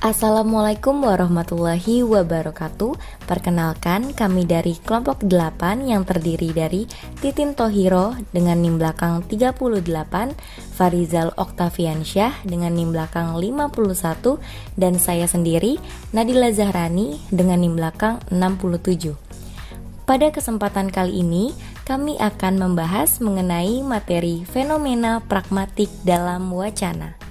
Assalamualaikum warahmatullahi wabarakatuh. Perkenalkan, kami dari kelompok 8 yang terdiri dari Titin Tohiro dengan NIM belakang 38, Farizal Oktaviansyah dengan NIM belakang 51, dan saya sendiri, Nadila Zahrani dengan NIM belakang 67. Pada kesempatan kali ini, kami akan membahas mengenai materi fenomena pragmatik dalam wacana.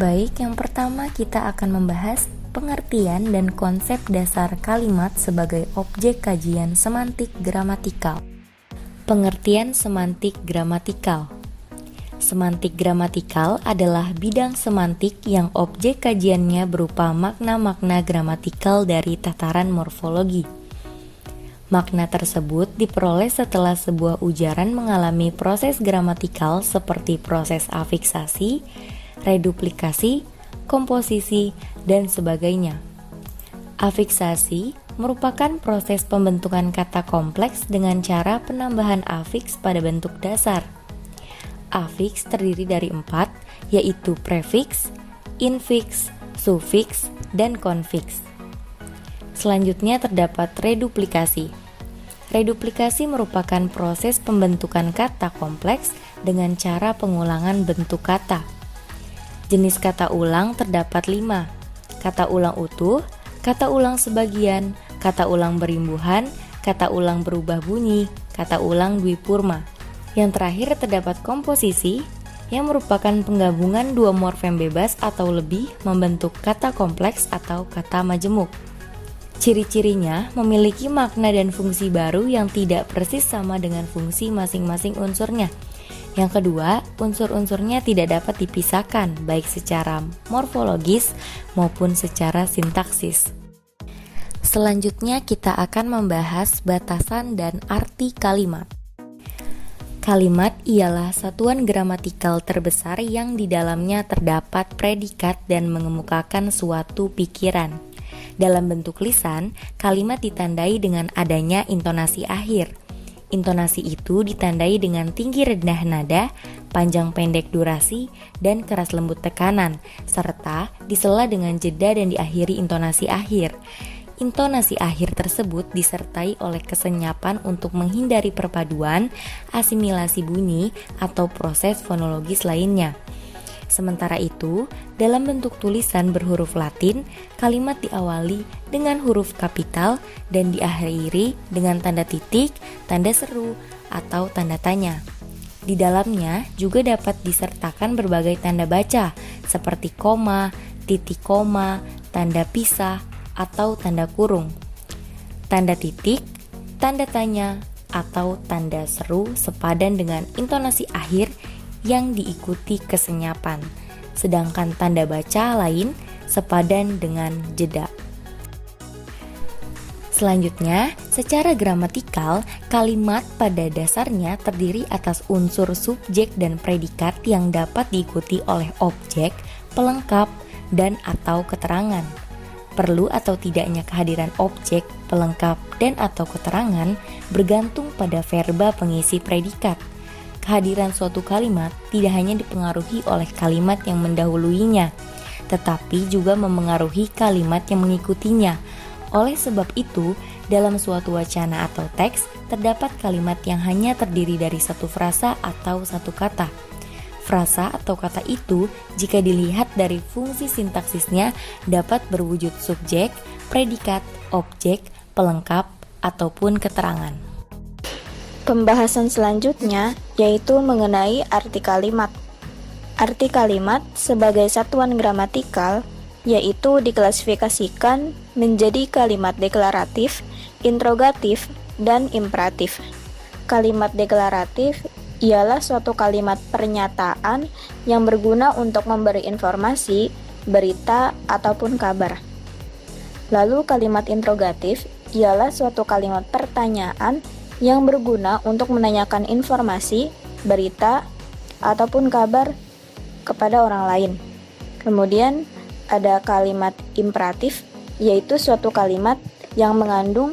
Baik, yang pertama kita akan membahas pengertian dan konsep dasar kalimat sebagai objek kajian semantik gramatikal. Pengertian semantik gramatikal. Semantik gramatikal adalah bidang semantik yang objek kajiannya berupa makna-makna gramatikal dari tataran morfologi. Makna tersebut diperoleh setelah sebuah ujaran mengalami proses gramatikal seperti proses afiksasi, reduplikasi, komposisi, dan sebagainya. Afiksasi merupakan proses pembentukan kata kompleks dengan cara penambahan afiks pada bentuk dasar. Afiks terdiri dari 4, yaitu prefiks, infiks, sufiks, dan konfiks. Selanjutnya terdapat reduplikasi. Reduplikasi merupakan proses pembentukan kata kompleks dengan cara pengulangan bentuk kata. Jenis kata ulang terdapat 5, kata ulang utuh, kata ulang sebagian, kata ulang berimbuhan, kata ulang berubah bunyi, kata ulang dwipurma. Yang terakhir terdapat komposisi, yang merupakan penggabungan dua morfem bebas atau lebih membentuk kata kompleks atau kata majemuk. Ciri-cirinya memiliki makna dan fungsi baru yang tidak persis sama dengan fungsi masing-masing unsurnya. Yang kedua, unsur-unsurnya tidak dapat dipisahkan baik secara morfologis maupun secara sintaksis. Selanjutnya kita akan membahas batasan dan arti kalimat. Kalimat ialah satuan gramatikal terbesar yang di dalamnya terdapat predikat dan mengemukakan suatu pikiran. Dalam bentuk lisan, kalimat ditandai dengan adanya intonasi akhir. Intonasi itu ditandai dengan tinggi rendah nada, panjang pendek durasi, dan keras lembut tekanan, serta disela dengan jeda dan diakhiri intonasi akhir. Intonasi akhir tersebut disertai oleh kesenyapan untuk menghindari perpaduan, asimilasi bunyi, atau proses fonologis lainnya. Sementara itu, dalam bentuk tulisan berhuruf Latin, kalimat diawali dengan huruf kapital dan diakhiri dengan tanda titik, tanda seru, atau tanda tanya. Di dalamnya juga dapat disertakan berbagai tanda baca seperti koma, titik koma, tanda pisah, atau tanda kurung. Tanda titik, tanda tanya, atau tanda seru sepadan dengan intonasi akhir yang diikuti kesenyapan, sedangkan tanda baca lain sepadan dengan jeda. Selanjutnya, secara gramatikal, kalimat pada dasarnya terdiri atas unsur subjek dan predikat yang dapat diikuti oleh objek, pelengkap, dan atau keterangan. Perlu atau tidaknya kehadiran objek, pelengkap, dan atau keterangan bergantung pada verba pengisi predikat. Kehadiran suatu kalimat tidak hanya dipengaruhi oleh kalimat yang mendahuluinya, tetapi juga memengaruhi kalimat yang mengikutinya. Oleh sebab itu, dalam suatu wacana atau teks, terdapat kalimat yang hanya terdiri dari satu frasa atau satu kata. Frasa atau kata itu, jika dilihat dari fungsi sintaksisnya, dapat berwujud subjek, predikat, objek, pelengkap, ataupun keterangan. Pembahasan selanjutnya yaitu mengenai arti kalimat. Arti kalimat sebagai satuan gramatikal yaitu diklasifikasikan menjadi kalimat deklaratif, interrogatif, dan imperatif. Kalimat deklaratif ialah suatu kalimat pernyataan yang berguna untuk memberi informasi, berita, ataupun kabar. Lalu kalimat interrogatif ialah suatu kalimat pertanyaan yang berguna untuk menanyakan informasi, berita, ataupun kabar kepada orang lain. Kemudian ada kalimat imperatif, yaitu suatu kalimat yang mengandung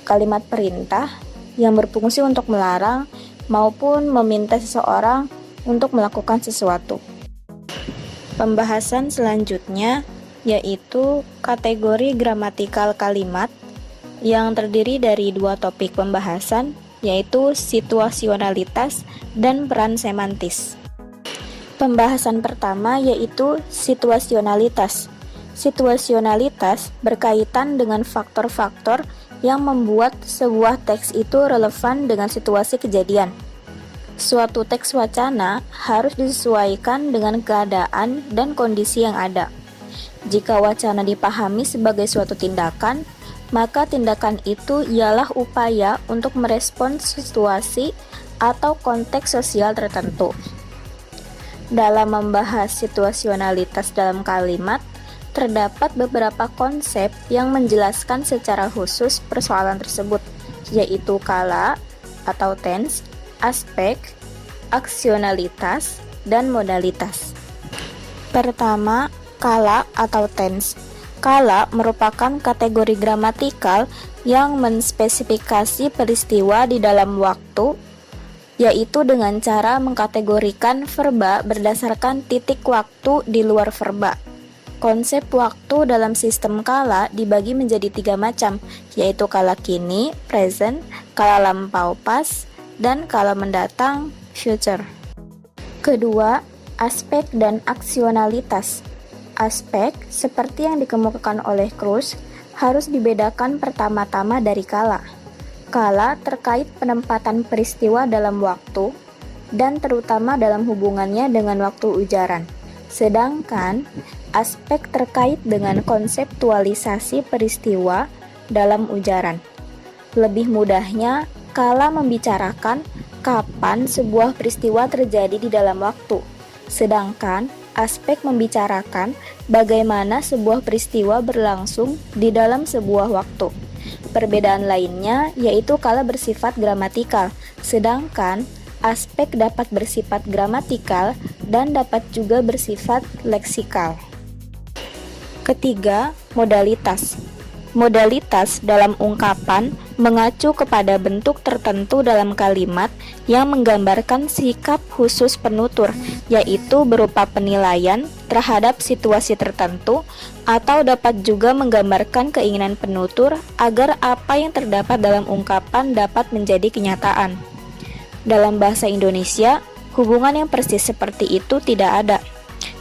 kalimat perintah yang berfungsi untuk melarang maupun meminta seseorang untuk melakukan sesuatu. Pembahasan selanjutnya yaitu kategori gramatikal kalimat yang terdiri dari dua topik pembahasan, yaitu situasionalitas dan peran semantis. Pembahasan pertama yaitu situasionalitas. Situasionalitas berkaitan dengan faktor-faktor yang membuat sebuah teks itu relevan dengan situasi kejadian. Suatu teks wacana harus disesuaikan dengan keadaan dan kondisi yang ada. Jika wacana dipahami sebagai suatu tindakan, maka tindakan itu ialah upaya untuk merespons situasi atau konteks sosial tertentu. Dalam membahas situasionalitas dalam kalimat, terdapat beberapa konsep yang menjelaskan secara khusus persoalan tersebut, yaitu kala atau tense, aspek, aksionalitas, dan modalitas. Pertama, kala atau tense. Kala merupakan kategori gramatikal yang menspesifikasi peristiwa di dalam waktu, yaitu dengan cara mengkategorikan verba berdasarkan titik waktu di luar verba. Konsep waktu dalam sistem kala dibagi menjadi 3 macam, yaitu kala kini, present, kala lampau, past, dan kala mendatang, future. Kedua, aspek dan aksionalitas. Aspek, seperti yang dikemukakan oleh Kruse, harus dibedakan pertama-tama dari kala. Kala terkait penempatan peristiwa dalam waktu, dan terutama dalam hubungannya dengan waktu ujaran. Sedangkan, aspek terkait dengan konseptualisasi peristiwa dalam ujaran. Lebih mudahnya, kala membicarakan kapan sebuah peristiwa terjadi di dalam waktu, sedangkan aspek membicarakan bagaimana sebuah peristiwa berlangsung di dalam sebuah waktu. Perbedaan lainnya yaitu kala bersifat gramatikal, sedangkan aspek dapat bersifat gramatikal dan dapat juga bersifat leksikal. Ketiga, modalitas. Modalitas dalam ungkapan mengacu kepada bentuk tertentu dalam kalimat yang menggambarkan sikap khusus penutur, yaitu berupa penilaian terhadap situasi tertentu, atau dapat juga menggambarkan keinginan penutur agar apa yang terdapat dalam ungkapan dapat menjadi kenyataan. Dalam bahasa Indonesia, hubungan yang persis seperti itu tidak ada.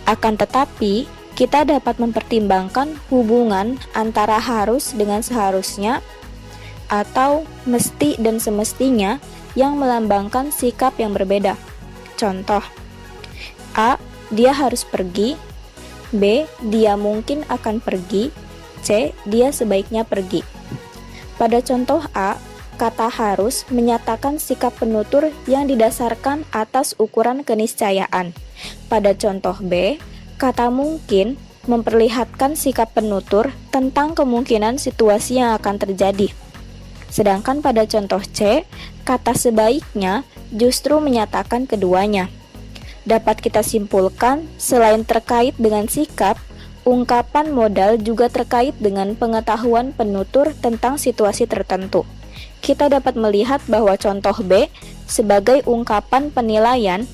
Akan tetapi, kita dapat mempertimbangkan hubungan antara harus dengan seharusnya atau mesti dan semestinya yang melambangkan sikap yang berbeda. Contoh, A. Dia harus pergi. B. Dia mungkin akan pergi. C. Dia sebaiknya pergi. Pada contoh A, kata harus menyatakan sikap penutur yang didasarkan atas ukuran keniscayaan. Pada contoh B, kata mungkin memperlihatkan sikap penutur tentang kemungkinan situasi yang akan terjadi. Sedangkan pada contoh C, kata sebaiknya justru menyatakan keduanya. Dapat kita simpulkan, selain terkait dengan sikap, ungkapan modal juga terkait dengan pengetahuan penutur tentang situasi tertentu. Kita dapat melihat bahwa contoh B sebagai ungkapan penilaian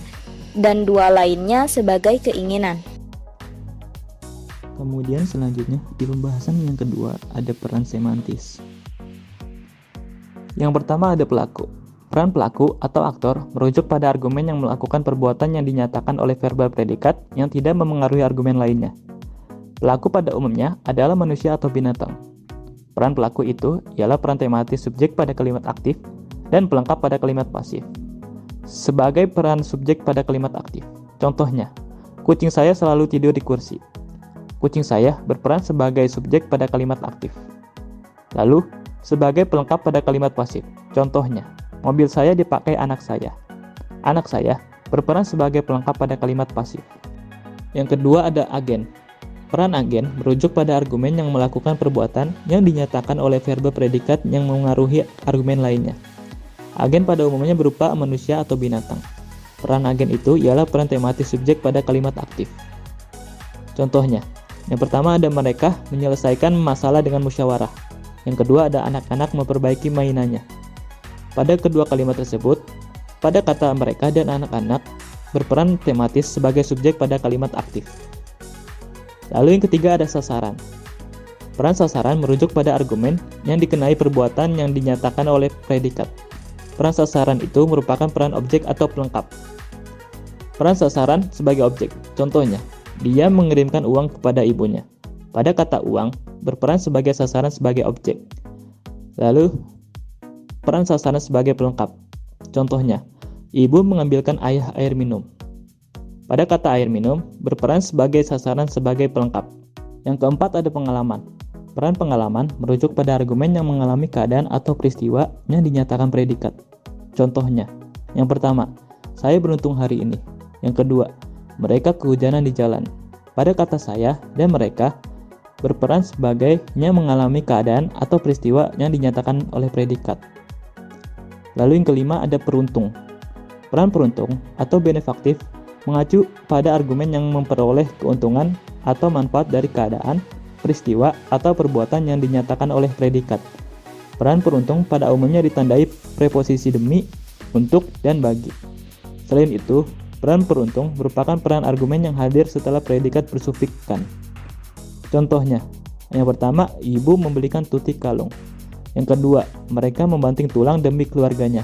dan dua lainnya sebagai keinginan. Kemudian selanjutnya di pembahasan yang kedua ada peran semantis. Yang pertama ada pelaku. Peran pelaku atau aktor merujuk pada argumen yang melakukan perbuatan yang dinyatakan oleh verba predikat yang tidak memengaruhi argumen lainnya. Pelaku pada umumnya adalah manusia atau binatang. Peran pelaku itu ialah peran tematis subjek pada kalimat aktif dan pelengkap pada kalimat pasif. Sebagai peran subjek pada kalimat aktif, contohnya, kucing saya selalu tidur di kursi. Kucing saya berperan sebagai subjek pada kalimat aktif. Lalu, sebagai pelengkap pada kalimat pasif. Contohnya, mobil saya dipakai anak saya. Anak saya berperan sebagai pelengkap pada kalimat pasif. Yang kedua ada agen. Peran agen merujuk pada argumen yang melakukan perbuatan yang dinyatakan oleh verba predikat yang mengaruhi argumen lainnya. Agen pada umumnya berupa manusia atau binatang. Peran agen itu ialah peran tematis subjek pada kalimat aktif. Contohnya, yang pertama ada mereka menyelesaikan masalah dengan musyawarah. Yang kedua ada anak-anak memperbaiki mainannya. Pada kedua kalimat tersebut, pada kata mereka dan anak-anak berperan tematis sebagai subjek pada kalimat aktif. Lalu yang ketiga ada sasaran. Peran sasaran merujuk pada argumen yang dikenai perbuatan yang dinyatakan oleh predikat. Peran sasaran itu merupakan peran objek atau pelengkap. Peran sasaran sebagai objek. Contohnya, dia mengirimkan uang kepada ibunya. Pada kata uang, berperan sebagai sasaran sebagai objek. Lalu, peran sasaran sebagai pelengkap. Contohnya, ibu mengambilkan ayah air minum. Pada kata air minum, berperan sebagai sasaran sebagai pelengkap. Yang keempat ada pengalaman. Peran pengalaman merujuk pada argumen yang mengalami keadaan atau peristiwa yang dinyatakan predikat. Contohnya, yang pertama, saya beruntung hari ini. Yang kedua, mereka kehujanan di jalan. Pada kata saya dan mereka, berperan sebagai yang mengalami keadaan atau peristiwa yang dinyatakan oleh predikat. Lalu yang kelima ada peruntung. Peran peruntung atau benefaktif mengacu pada argumen yang memperoleh keuntungan atau manfaat dari keadaan, peristiwa, atau perbuatan yang dinyatakan oleh predikat. Peran peruntung pada umumnya ditandai preposisi demi, untuk, dan bagi. Selain itu, peran peruntung merupakan peran argumen yang hadir setelah predikat bersufikkan. Contohnya, yang pertama, ibu membelikan tuti kalung. Yang kedua, mereka membanting tulang demi keluarganya.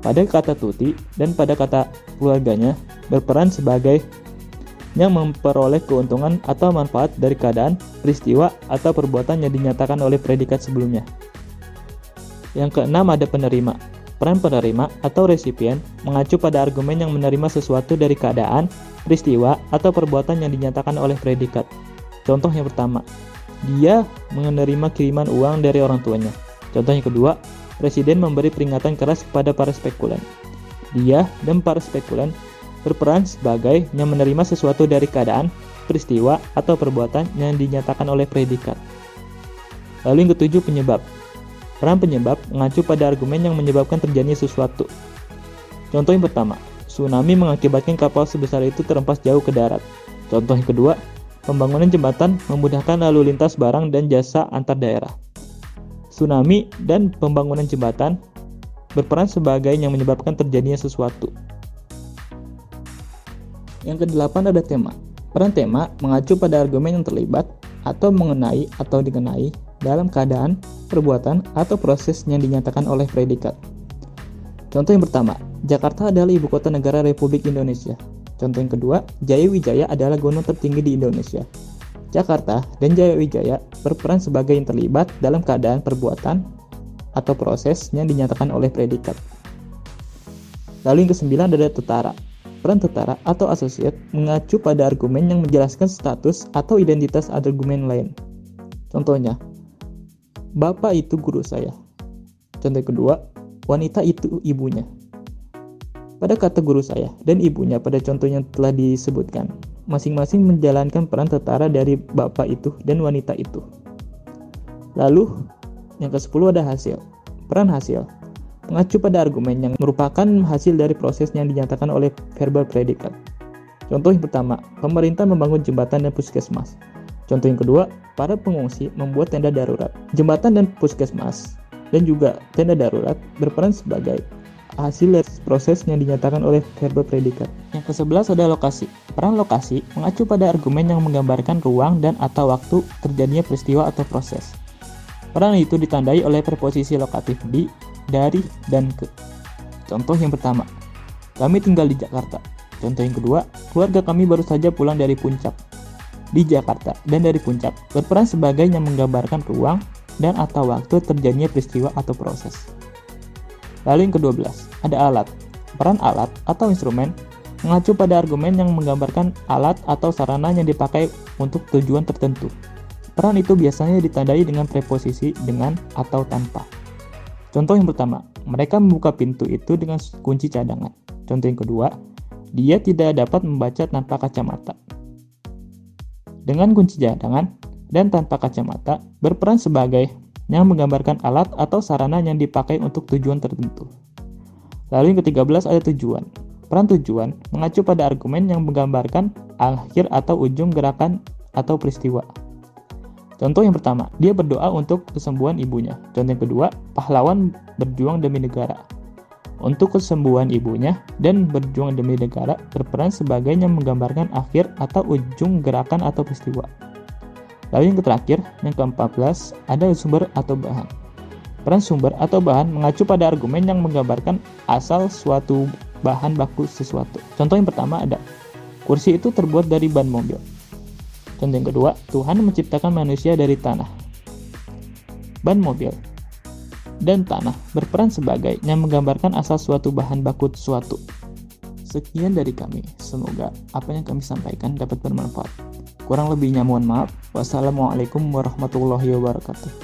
Pada kata tuti dan pada kata keluarganya berperan sebagai yang memperoleh keuntungan atau manfaat dari keadaan, peristiwa, atau perbuatan yang dinyatakan oleh predikat sebelumnya. Yang keenam ada penerima. Peran penerima atau resipien mengacu pada argumen yang menerima sesuatu dari keadaan, peristiwa, atau perbuatan yang dinyatakan oleh predikat. Contoh yang pertama, dia menerima kiriman uang dari orang tuanya. Contoh yang kedua, presiden memberi peringatan keras kepada para spekulan. Dia dan para spekulan berperan sebagai yang menerima sesuatu dari keadaan, peristiwa, atau perbuatan yang dinyatakan oleh predikat. Lalu yang ketujuh, penyebab. Peran penyebab mengacu pada argumen yang menyebabkan terjadinya sesuatu. Contoh yang pertama, tsunami mengakibatkan kapal sebesar itu terhempas jauh ke darat. Contoh yang kedua, pembangunan jembatan memudahkan lalu lintas barang dan jasa antar daerah. Tsunami dan pembangunan jembatan berperan sebagai yang menyebabkan terjadinya sesuatu. Yang kedelapan ada tema. Peran tema mengacu pada argumen yang terlibat atau mengenai atau dikenai dalam keadaan, perbuatan, atau proses yang dinyatakan oleh predikat. Contoh yang pertama, Jakarta adalah ibu kota negara Republik Indonesia. Contoh yang kedua, Jayawijaya adalah gunung tertinggi di Indonesia. Jakarta dan Jayawijaya berperan sebagai yang terlibat dalam keadaan, perbuatan, atau proses yang dinyatakan oleh predikat. Lalu yang kesembilan ada tetara. Peran tetara atau associate mengacu pada argumen yang menjelaskan status atau identitas argumen lain. Contohnya, bapak itu guru saya. Contoh kedua, wanita itu ibunya. Pada kata guru saya dan ibunya pada contoh yang telah disebutkan, masing-masing menjalankan peran tetara dari bapak itu dan wanita itu. Lalu, yang ke-10 ada hasil. Peran hasil mengacu pada argumen yang merupakan hasil dari proses yang dinyatakan oleh verbal predikat. Contoh yang pertama, pemerintah membangun jembatan dan puskesmas. Contoh yang kedua, para pengungsi membuat tenda darurat. Jembatan dan puskesmas dan juga tenda darurat berperan sebagai hasil dari proses yang dinyatakan oleh verbal predikat. Yang ke-11 ada lokasi. Peran lokasi mengacu pada argumen yang menggambarkan ruang dan atau waktu terjadinya peristiwa atau proses. Peran itu ditandai oleh preposisi lokatif di, dari, dan ke. Contoh yang pertama, kami tinggal di Jakarta. Contoh yang kedua, keluarga kami baru saja pulang dari puncak. Di Jakarta dan dari puncak berperan sebagai yang menggambarkan ruang dan atau waktu terjadinya peristiwa atau proses. Lalu yang ke-12, ada alat. Peran alat atau instrumen mengacu pada argumen yang menggambarkan alat atau sarana yang dipakai untuk tujuan tertentu. Peran itu biasanya ditandai dengan preposisi dengan atau tanpa. Contoh yang pertama, mereka membuka pintu itu dengan kunci cadangan. Contoh yang kedua, dia tidak dapat membaca tanpa kacamata. Dengan kunci cadangan dan tanpa kacamata berperan sebagai yang menggambarkan alat atau sarana yang dipakai untuk tujuan tertentu. Lalu yang ke-13 ada tujuan. Peran tujuan mengacu pada argumen yang menggambarkan akhir atau ujung gerakan atau peristiwa. Contoh yang pertama, dia berdoa untuk kesembuhan ibunya. Contoh yang kedua, pahlawan berjuang demi negara. Untuk kesembuhan ibunya dan berjuang demi negara berperan sebagai yang menggambarkan akhir atau ujung gerakan atau peristiwa. Lalu yang terakhir, yang ke-14, ada sumber atau bahan. Peran sumber atau bahan mengacu pada argumen yang menggambarkan asal suatu bahan baku sesuatu. Contoh yang pertama ada, kursi itu terbuat dari ban mobil. Contoh yang kedua, Tuhan menciptakan manusia dari tanah. Ban mobil dan tanah berperan sebagai yang menggambarkan asal suatu bahan baku sesuatu. Sekian dari kami, semoga apa yang kami sampaikan dapat bermanfaat. Kurang lebihnya mohon maaf. Wassalamualaikum warahmatullahi wabarakatuh.